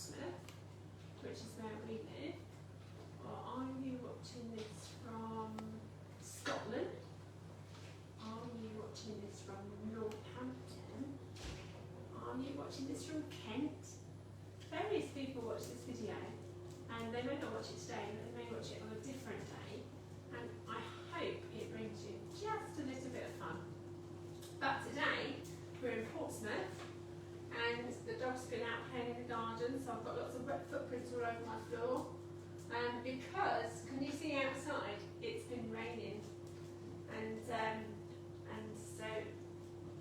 Portsmouth, which is where we live, or are you watching this from Scotland? Are you watching this from Northampton? Are you watching this from Kent? Various people watch this video, and they may not watch it today, but they may watch it on a different day, and I hope it brings you just a little bit of fun. But today, we're in Portsmouth, and the dog's been out playing in the garden, so I've got lots of wet footprints all over my floor. Because, can you see outside, it's been raining, and so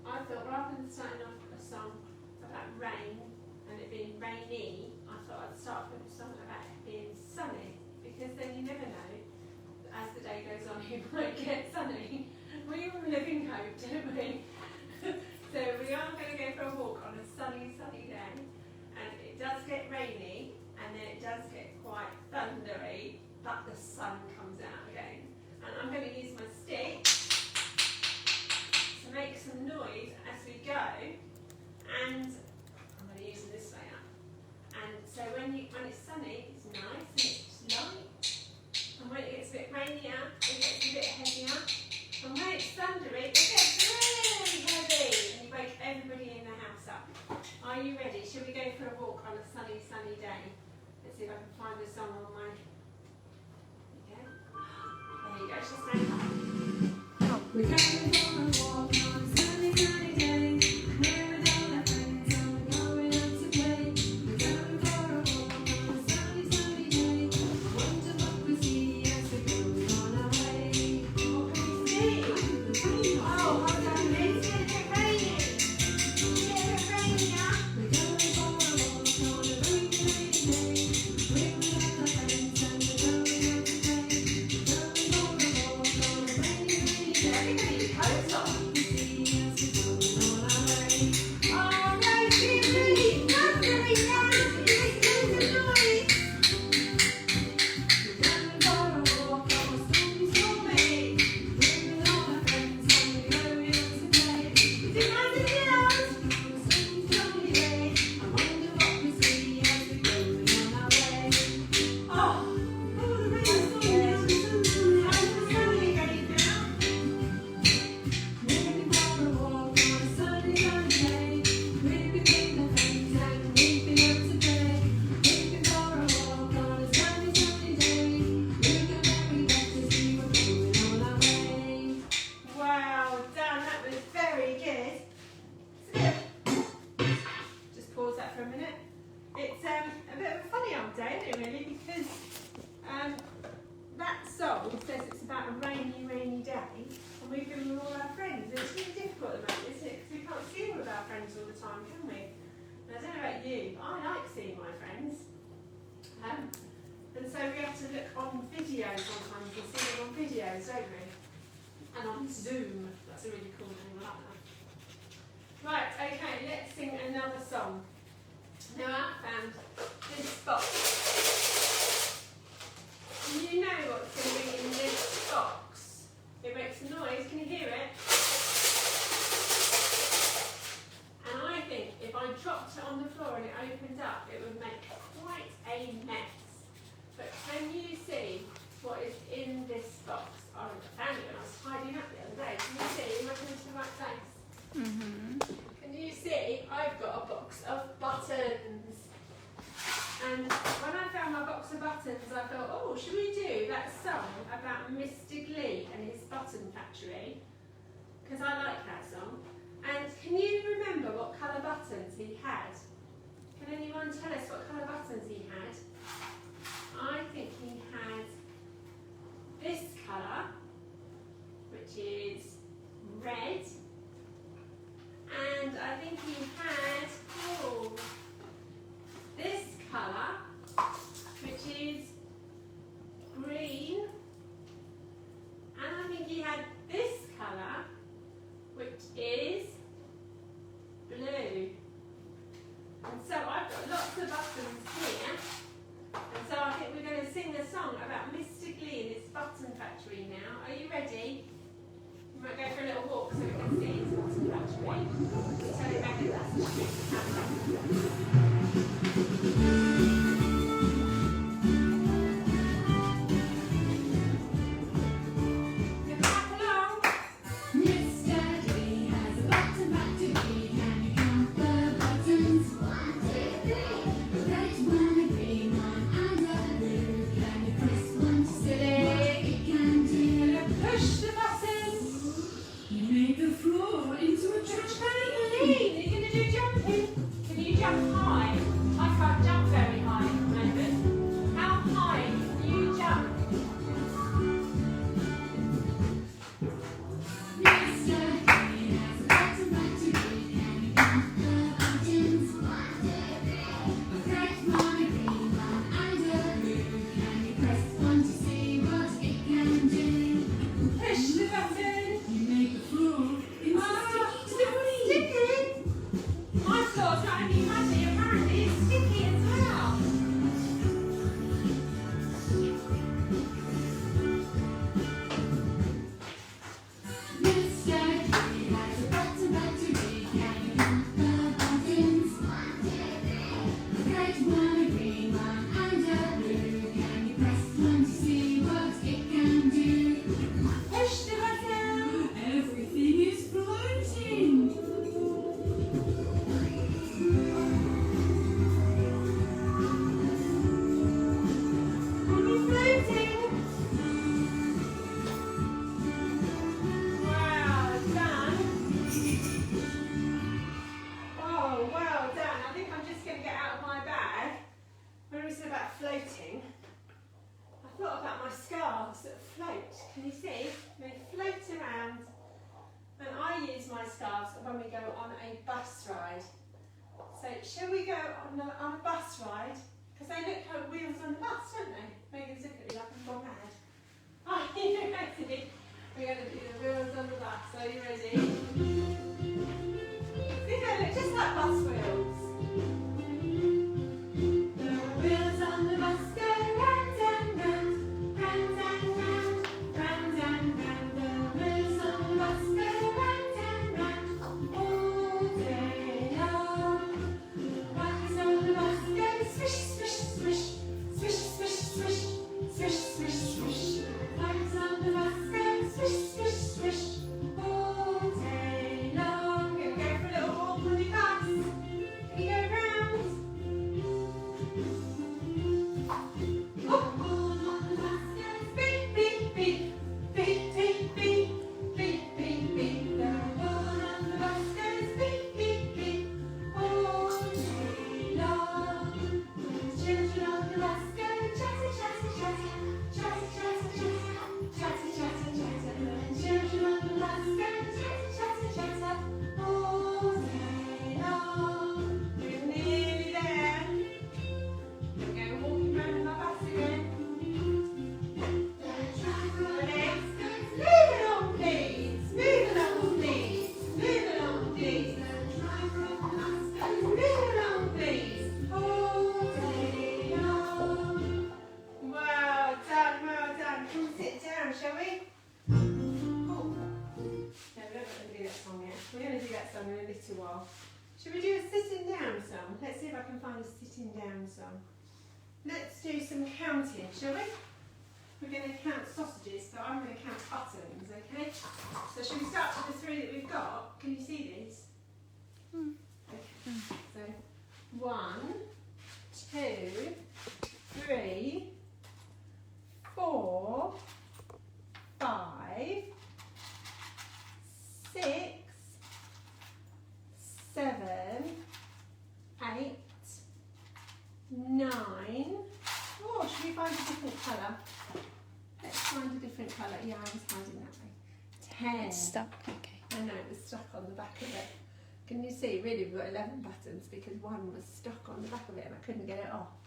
I thought rather than starting off a song about rain and it being rainy, I thought I'd start with a song about it being sunny, because then you never know, as the day goes on, it might get sunny. We all live in hope, don't we? So we are going to go for a walk on a sunny day, and it does get rainy, and then it does get quite thundery, but the sun comes out again. And I'm going to use my stick to make some noise as we go, and I'm going to use this way up. And so when it's sunny, it's nice and it's light, and when it gets a bit rainier, it gets a bit heavier, and when it's thundery, it gets really heavy, and you wake everybody in the house up. Are you ready? Shall we go for a walk on a sunny day? Let's see if I can find the song on my... There you go, she's saying that. We're going for a walk on a sunny day. We're with all our friends and we're going out to play. We're going for a walk on a sunny day. Wonder what we see as we're going on our way. What can we see? Oh, hold on, it's going to get rainy. It's going to get rainy now. We're going for a walk on a rainy day. We're with all our friends and we're going out to play. Everybody, coats on. Oh, no, it's really thundery now. It's the noise. We're going for a walk on a stormy day. We're with all our friends and we're going out to play. Is it nice and loud? Stormy day. I wonder what we see as we're going on our way. Oh, the rain's falling down. How's the sunny day now? Moving for a walk on a sunny day. We've been with the friends and we've been out to play. Moving for a walk on a sunny day. We'll go very back to see we're going on our way. Wow, Dan, that was very good. Just pause that for a minute. It's a bit of a funny old day, isn't it, really? Because that song says it's about a rainy day, and we've been with all our friends. And it's really difficult at the moment, isn't it? Because we can't see all of our friends all the time, can we? And I don't know about you, but I like seeing my friends. And so we have to look on videos sometimes and see them on videos, don't we? And on Zoom. That's a really cool name, I like that. Right, okay, let's sing another song. Now I found this box. You know what's going to be in this box. It makes a noise, can you hear it? And I think if I dropped it on the floor and it opened up, it would make quite a mess. But can you see what is in this box? I found it when I was tidying up the other day. Can you see? Am I coming to the right place? Can you see? I've got a box of buttons. And when I found my box of buttons, I thought, oh, should we do that song about Mr. Glee and his button factory? Because I like that song. And can you remember what colour buttons he had? Can anyone tell us what colour buttons he had? I think he had this colour, which is red. And I think he had this colour, which is green. And I think he had this colour, which is blue. And so I've got lots of buttons here. And so I think we're going to sing a song about Mr. Glee and his button factory now. Are you ready? We might go for a little walk so we can see his button factory. Tell you back at that. when we go on a bus ride. So shall we go on a bus ride? Because they look like wheels on the bus, don't they? Megan's looking at me like I'm gone mad. Are you ready? We're going to do the wheels on the bus. Are you ready? See, they look just like bus wheels. The wheels on the bus go round and round, round and round, round and round. The wheels on the bus go round and round all day long. The wheels on the bus go swish, swish, swish, swish, swish, swish, swish, swish, swish. The wheels on the bus go swish, swish, swish all day long. Gonna go for a little walk on the bus. Can you go round? Beep, beep, beep, beep, beep, beep, beep, beep, beep. The wheel on the bus goes beep, beep, beep all day long. The children on the bus go chatter, chatter, chatter, chatter, chatter, chatter, chatter, chatter. The children on the bus go chatter, chatter, chatter all day long. We're nearly there. We're going walking round our bus again. Move along, please. Move along, please. Move along, please. Move along, please. All day long. Well done, well done. Come sit down, shall we? Oh. No, we're not going to do that song yet. We're going to do that song in a little while. Should we do a sitting down song? Let's see if I can find a sitting down song. Let's do some counting, shall we? We're going to count sausages, so I'm going to count buttons, okay? So should we start with the 3 that we've got? Can you see these? Okay. So 1, 2, 3, 4, 5, 6, 7, 8, 9. Oh, should we find a different colour? Let's find a different colour. Yeah, I was hiding that way. 10. It's stuck, okay. I know, it was stuck on the back of it. Can you see? Really, we've got 11 buttons because one was stuck on the back of it and I couldn't get it off.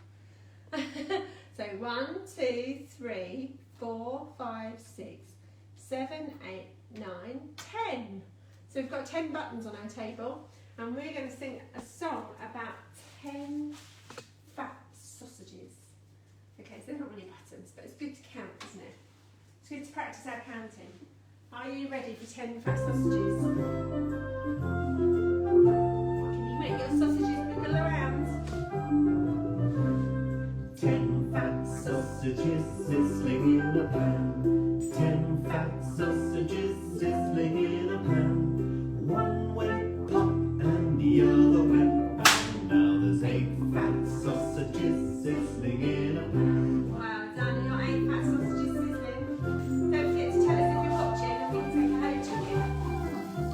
So 1, 2, 3, 4, 5, 6, 7, 8, 9, 10. So we've got 10 buttons on our table and we're going to sing a song about 10 fat sausages. Okay, so they're not really buttons, but it's good to count, isn't it? It's good to practice our counting. Are you ready for 10 fat sausages? Can you make your sausages wiggle around? 10 fat sausages sizzling in a pan. 10 fat sausages sizzling in a pan. One went pop and the other went bang. Now there's 8 fat sausages sizzling in a pan. Well done, your 8 fat sausages sizzling. Don't forget to tell us if you're watching and we can take a photo of you.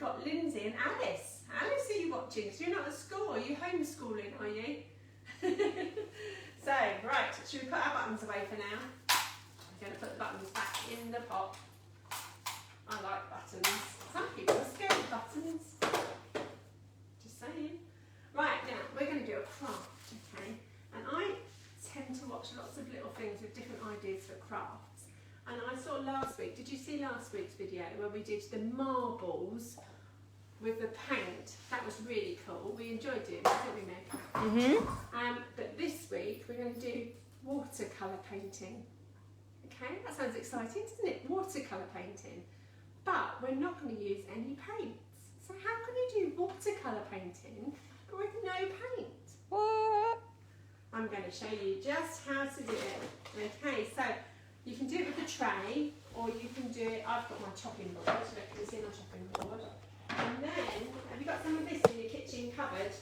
got Lindsay and Alice. Alice, are you watching? Because you're not at school. Are you homeschooling, are you? So, right, should we put our buttons away for now? I'm going to put the buttons back in the pot. I like buttons. Some people are scared of buttons. Just saying. Right, now, we're going to do a craft, okay? And I tend to watch lots of little things with different ideas for crafts. And I saw last week, did you see last week's video where we did the marbles with the paint? That was really cool. We enjoyed doing that, didn't we, Meg? But this week we're going to do watercolour painting. Okay, that sounds exciting, doesn't it? Watercolour painting. But we're not going to use any paints. So how can you do watercolour painting but with no paint? What? I'm going to show you just how to do it. Okay, so you can do it with a tray, or you can do it, I've got my chopping board, so you can see my chopping board. And then, have you got some of this in your kitchen cupboard?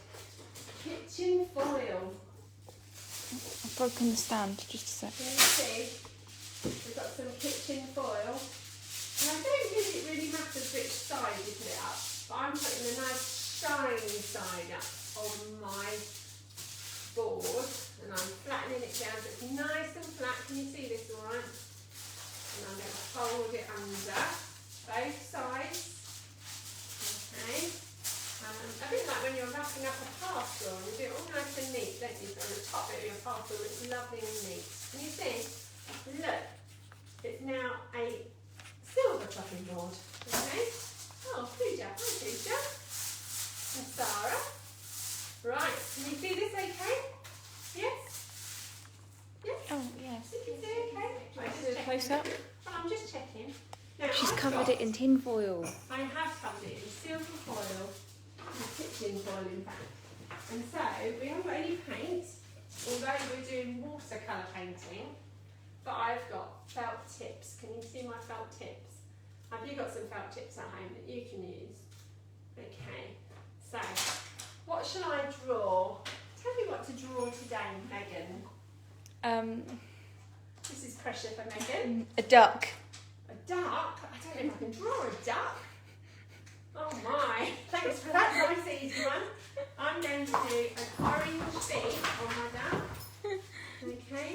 Kitchen foil. I've broken the stand, just a sec. Can you see? We've got some kitchen foil. And I don't think it really matters which side you put it up, but I'm putting a nice shiny side up on my board, and I'm flattening it down so it's nice and flat. Can you see this all right? And I'm going to hold it under both sides. Okay. A bit like when you're wrapping up a parcel, and you do it all nice and neat, don't you? So on the top bit of your parcel, it's lovely and neat. Can you see? Look, it's now a silver chopping board. Okay. Oh, Pooja. Hi, Pooja. And Sarah. Right, can you see this okay? Yes? Yes? Oh, yes. You can see okay? Right, Do a close up. Well, I'm just checking. Now, She's I've covered got- it in tin foil. I have covered it in silver foil, and kitchen foil in fact. And so, we haven't got any paint, although we're doing watercolour painting, but I've got felt tips. Can you see my felt tips? Have you got some felt tips at home that you can use? Okay, so what shall I draw? Tell me what to draw today, Megan. This is pressure for Megan. A duck. A duck? I don't know if I can draw a duck. Oh my, thanks for that nice easy one. I'm going to do an orange beak on my duck. Okay,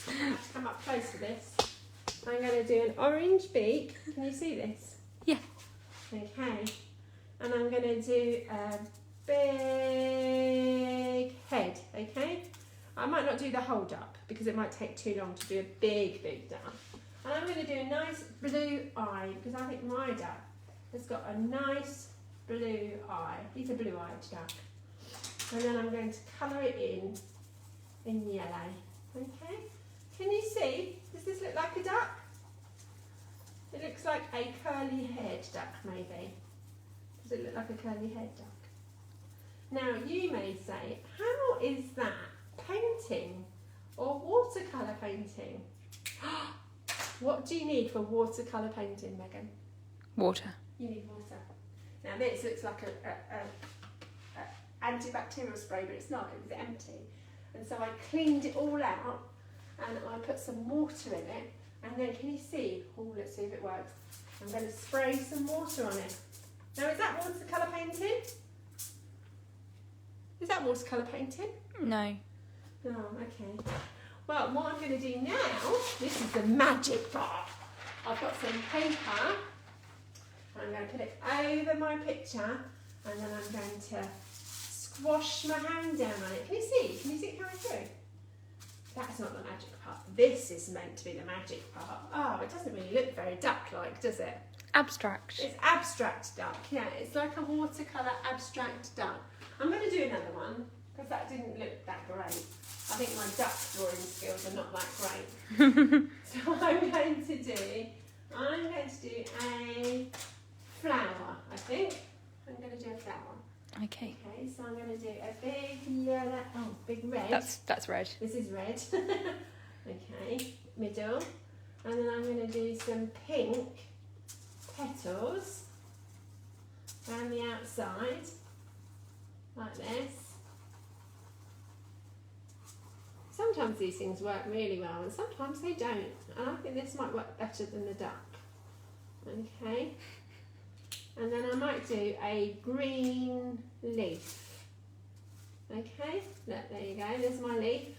I have to come up close for this. I'm going to do an orange beak. Can you see this? Yeah. Okay, and I'm going to do a big head, okay? I might not do the whole duck because it might take too long to do a big duck. And I'm going to do a nice blue eye because I think my duck has got a nice blue eye. He's a blue-eyed duck. And then I'm going to colour it in yellow. Okay? Can you see? Does this look like a duck? It looks like a curly haired duck maybe. Does it look like a curly haired duck? Now you may say, how is that painting or watercolour painting? What do you need for watercolour painting, Megan? Water. You need water. Now this looks like a antibacterial spray, but it's not, it was empty. And so I cleaned it all out and I put some water in it. And then can you see? Oh, let's see if it works. I'm going to spray some water on it. Now is that watercolour painting? Is that watercolour painting? No. Oh, okay. Well, what I'm going to do now, this is the magic part. I've got some paper. I'm going to put it over my picture, and then I'm going to squash my hand down on it. Can you see? Can you see it coming through? That's not the magic part. This is meant to be the magic part. Oh, it doesn't really look very duck-like, does it? Abstract. It's abstract duck. Yeah, it's like a watercolour abstract duck. I'm going to do another one because that didn't look that great. I think my duck drawing skills are not that great. So I'm going to do a flower, I think. I'm going to do a flower. Okay. Okay, so I'm going to do a big yellow, big red. That's red. This is red. Okay, middle. And then I'm going to do some pink petals around the outside, like this. Sometimes these things work really well and sometimes they don't. And I think this might work better than the duck. Okay. And then I might do a green leaf. Okay, look, there you go, there's my leaf.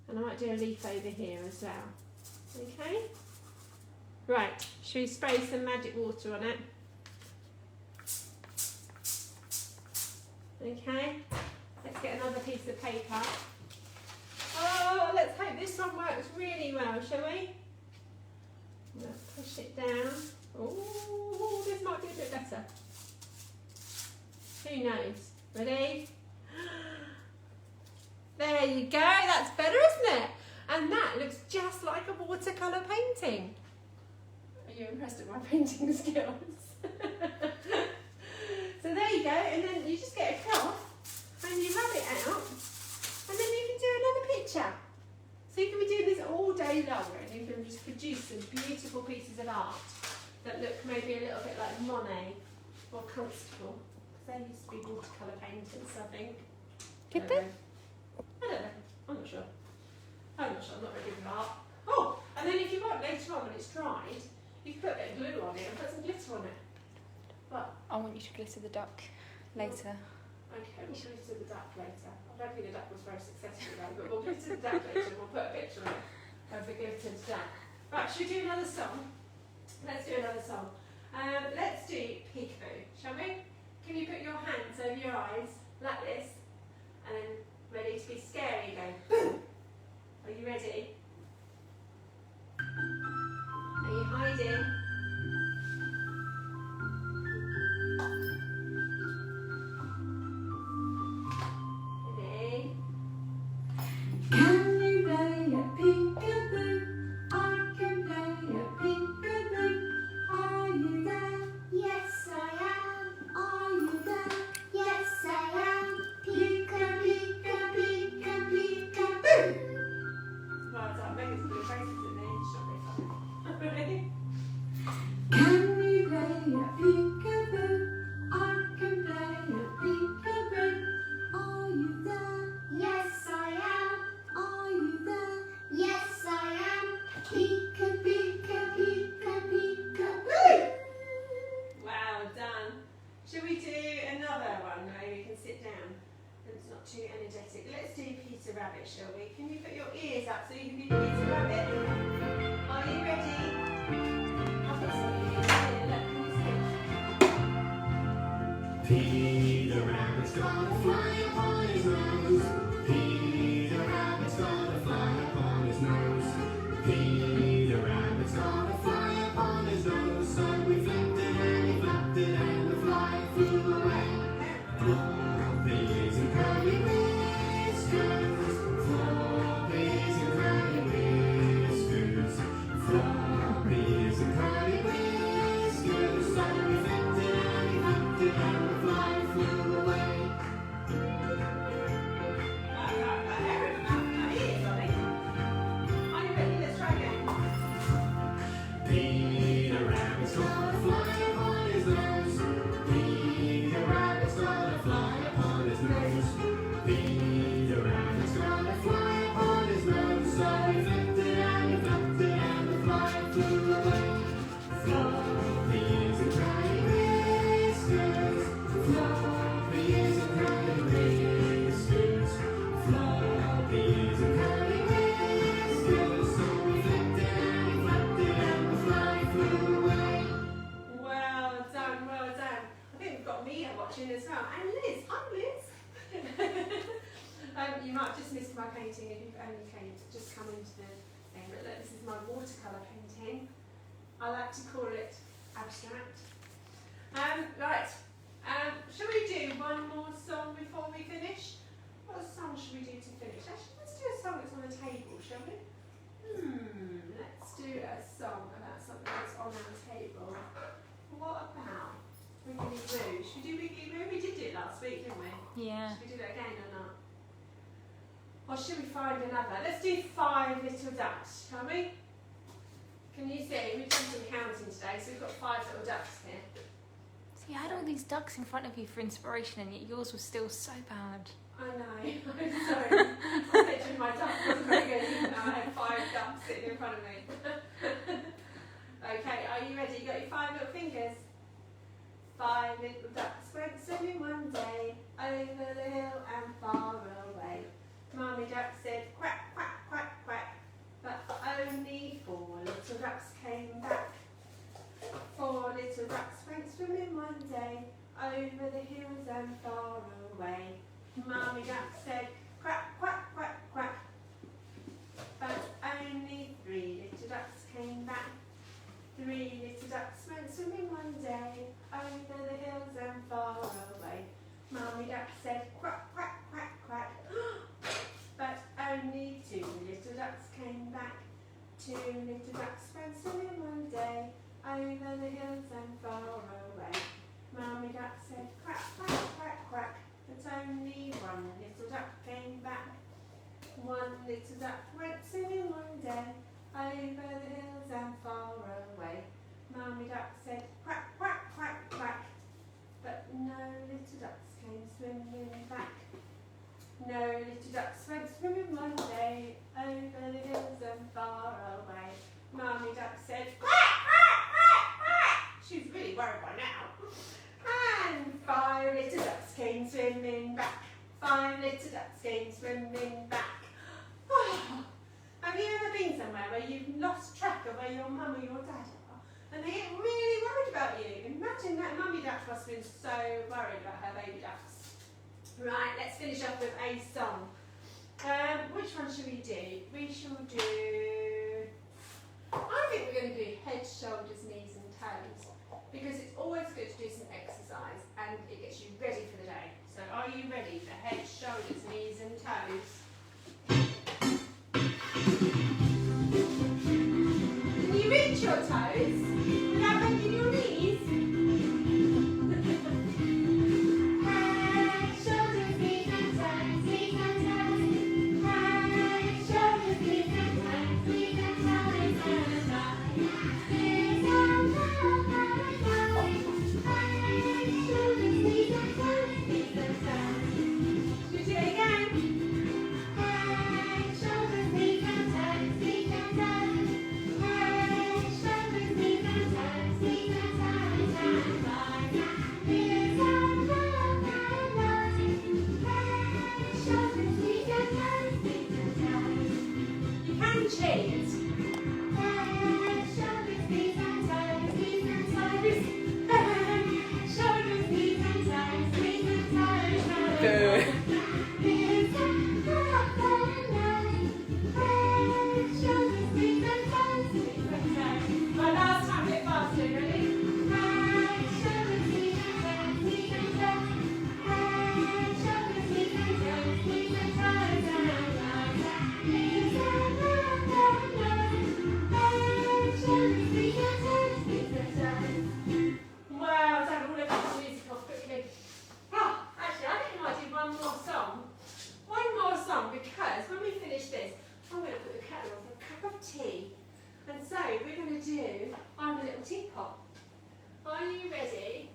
And I might do a leaf over here as well. Okay? Right, should we spray some magic water on it? Okay, let's get another piece of paper. Oh, let's hope this one works really well, shall we? Let's push it down. Oh, this might be a bit better. Who knows? Ready? There you go, that's better, isn't it? And that looks just like a watercolour painting. Are you impressed with my painting skills? So there you go, and then you just get a cloth and you rub it out, and then you can do another picture. So you can be doing this all day long, and you can just produce some beautiful pieces of art that look maybe a little bit like Monet or Constable. They used to be watercolour painters, I think. Did they? I don't know. I'm not sure. I'm not sure. I'm not very good with art. Oh, and then if you want later on when it's dried, you can put a bit of glue on it and put some glitter on it. What? I want you to glitter the duck later. Okay, we'll glitter the duck later. I don't think the duck was very successful though, but we'll glitter the duck later and we'll put a picture of the glittered duck. Right, should we do another song? Let's do another song. Let's do Peekaboo, shall we? Can you put your hands over your eyes like this, and then ready to be scary, go boom. Are you ready? Are you hiding? Ready? Can you play a peekaboo? I can play a peekaboo. Are you there? Yes, I am. Are you there? Yes, I am. Pika, pika, pika, pika, Well done. Megan's putting faces at me. She's not very funny. Ready? Can we play a peekaboo? I can play a peekaboo. Are you there? Yes, I am. Are you there? Yes, I am. Pika, pika, pika, pika, Well done. Shall we do another one where you can sit down? It's not too energetic. Let's do Peter Rabbit, shall we? Can you put your ears up so you can be Peter Rabbit? Are you ready? I've got some ears here. Look, can you see? Peter Rabbit's gonna fly upon his nose. Peter Rabbit's gonna fly upon his nose. Peter Rabbit's gonna fly upon his nose. So we flipped it and he flapped it and the fly flew away. Floppies and curly whiskers, floppies and curly whiskers, floppies and curly whiskers. So we flipped it and he flapped it and the fly flew away. Are you ready? Let's try again. Peter Rabbit's gonna fly upon his nose. Peter Rabbit's gonna fly upon his nose. Peter Rabbit's gonna fly upon his nose. So he flipped it and he flapped it and the fly flew away. Floppies and curly whiskers, floppies and curly whiskers, floppies and curly whiskers. So we flipped it and he flapped it and the fly flew away. Well done, well done. I think we've got Mia watching as well. And Liz. Hi, Liz. You might have just missed my painting if you've only just come into the thing. But look, this is my watercolour painting. I like to call it abstract. Right. Shall we do one more song before we finish? What song should we do to finish? Actually, let's do a song that's on the table, shall we? Let's do a song about something that's on our table. What about Wiggly Boo? Should we do Wiggly Boo? We did it last week, didn't we? Yeah. Should we do it again or not? Or should we find another? Let's do 5 little ducks, shall we? Can you see? We've done some counting today, so we've got 5 little ducks here. So you had all these ducks in front of you for inspiration, and yet yours was still so bad. I know, I'm sorry. I pictured my duck wasn't very good, even though I had 5 ducks sitting in front of me. Okay, are you ready? You got your 5 little fingers? 5 little ducks went swimming one day, over the hill and far away. Mummy duck said quack, quack, quack, quack, but only 4 little ducks came back. 4 little ducks went swimming one day, over the hills and far away. Mummy duck said quack, quack, quack, quack, but only 3 little ducks came back. 3 little ducks went swimming one day, over the hills and far away. Mummy duck said quack, quack, quack, quack, but only 2 little ducks came back. 2 little ducks went swimming one day, over the hills and far away. Mummy duck said quack, quack, quack, quack, but only 1 little duck came back. 1 little duck went swimming one day, over the hills and far away. Mummy duck said quack, quack, quack, quack, but no little ducks came swimming back. No little ducks went swimming one day, over the hills and far away. Mummy duck said quack, quack, quack, quack. She's really worried by now. And 5 little ducks came swimming back. 5 little ducks came swimming back. Have you ever been somewhere where you've lost track of where your mum or your dad are and they get really worried about you? Imagine that mummy duck must have been so worried about her baby ducks. Right, let's finish off with a song. Which one should we do? We shall do... I think we're going to do head, shoulders, knees and toes because it's always good to do some exercise and it gets you ready for the day. So are you ready for head, shoulders, knees and toes? Can you reach your toes without bending your knees? Head, shoulders, knees and toes, knees and toes. Head, shoulders, knees and toes, knees and toes, and toes. Knees and toes, head, shoulders, knees and toes, knees and toes. Should we do it again? Head, shoulders, knees and toes, knees and toes. Head, shoulders, knees and toes, knees and toes, and toes. Knees and toes, head, shoulders, knees and toes, knees and toes. You can cheat. Head, shoulders, knees and toes, knees and toes. Head, shoulders, knees and toes, knees and toes, and toes. Knees and toes, head, shoulders, knees and toes, knees and toes. Right, last time, a bit faster, ready? Head, shoulders, knees and toes, knees and toes. Head, shoulders, knees and toes, knees and toes, and toes. Knees and toes, head, shoulders, knees and toes, knees and toes. Wow, done all of this music off quickly. Oh, actually, I think I might do one more song. One more song because when we finish this, I'm going to put the kettle on for a cup of tea. And so we're going to do I'm a Little Teapot. Are you ready?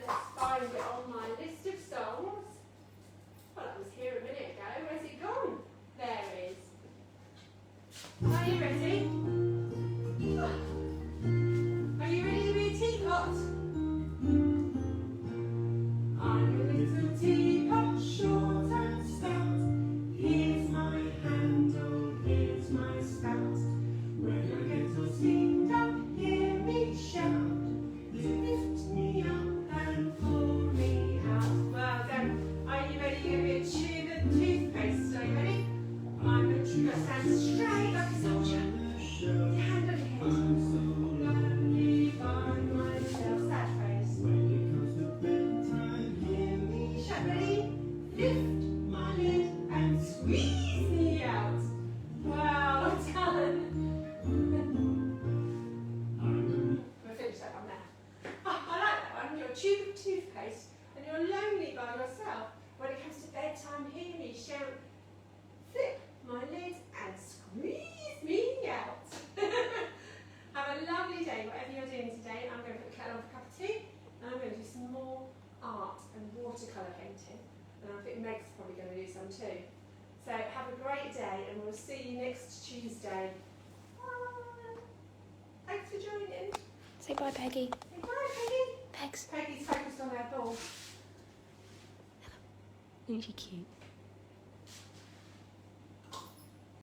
Let's find it on my list of songs. Well, that was here a minute ago. Where's it gone? There it is. Are you ready? Are you ready to be a teapot? I'm a little teapot, short and stout. Here's my handle, here's my spout. When I get all steamed up, hear me shout. Lift me up and pull me out. Well done. Are you ready? You're going to be a tube of toothpaste. Are you ready? I'm going to stand straight like a soldier. Your hand on your head. Lonely by myself. Sad face. Shut, ready? Lift my lid and squeeze me out. Wow, well done. We'll finish that one now. Oh, I like that one. You're a tube of toothpaste and you're lonely by yourself. When it comes to bedtime, hear me shout, flip my lid and squeeze me out. Have a lovely day, whatever you're doing today. I'm going to put the kettle on for a cup of tea and I'm going to do some more art and watercolour painting. And I think Meg's probably going to do some too. So have a great day and we'll see you next Tuesday. Bye. Thanks for joining. Say bye, Peggy. Bye, Peggy. Pegs. Peggy's focused on our ball. Isn't she cute?